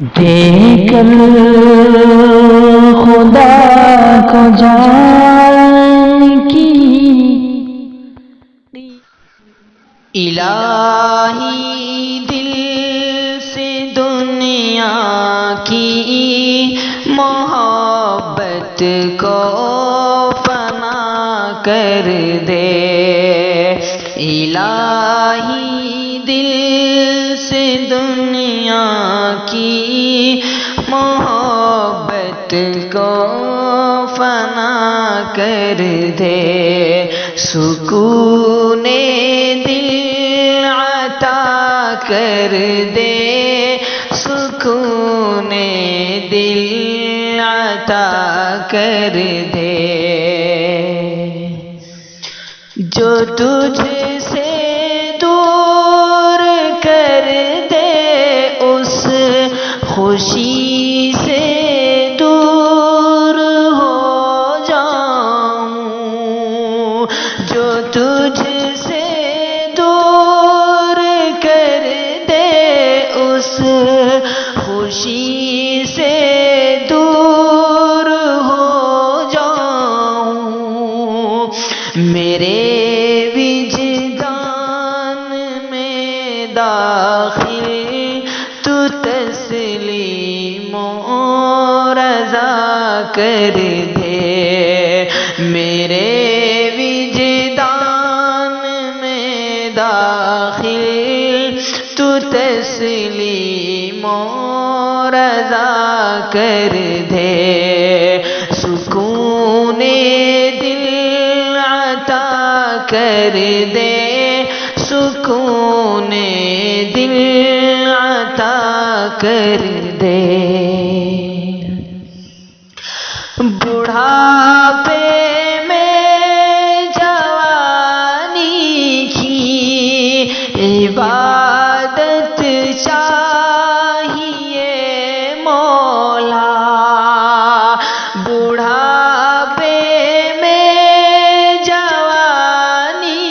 دے کر خدا کو جان کی الہی دل سے دنیا کی محبت کو فنا کر دے، الہی دل سے دنیا کی محبت کو فنا کر دے، سکون دل عطا کر دے، سکون دل عطا کر دے، جو تجھ سے دور کر دے اس خوشی سے دور ہو جاؤں، جو تجھ سے دور کر دے اس خوشی سے دور ہو جاؤں، میرے وجدان میں داخل تو تسلیم و رضا کر دے، میرے وجدان میں داخل تو تسلیم و رضا کر دے، سکون دل عطا کر دے، سکون دل عطا کر دے، بڑھاپے میں جوانی کی عبادت چاہیے مولا، بڑھاپے میں جوانی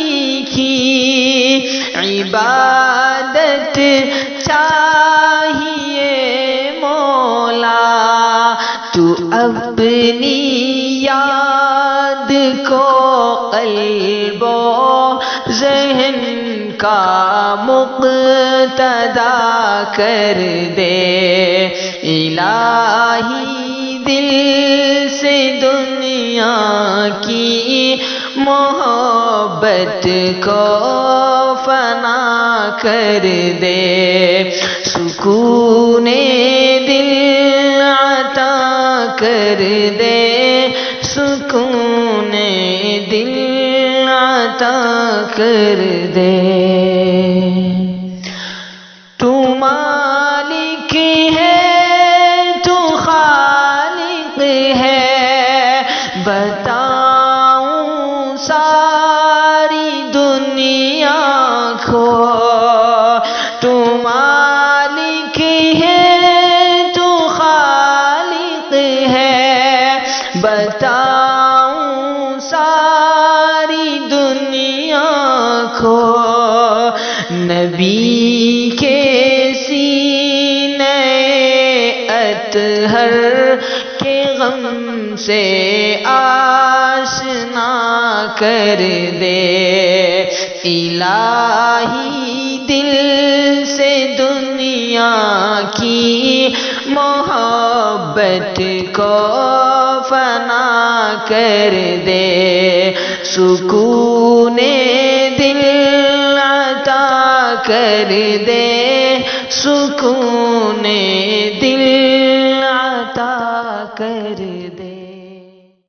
کی عبادت چاہیے مولا، تو اپنی یاد کو قلب و ذہن کا مقتدا کر دے، الہی دل سے دنیا کی محبت کو فنا کر دے، سکون دل عطا کر دے، سکون دل عطا کر دے، تو مالک ہے تو خالق ہے، بتاؤں ساری دنیا کو، تو مالک ہے تو خالق ہے، بتاؤں ساری دنیا کو، نبی کے سینے اطہر کے غم سے آشنا کر دے، الہی دل سے دنیا کی محبت کو فنا کر دے، سکون دل عطا کر دے، سکون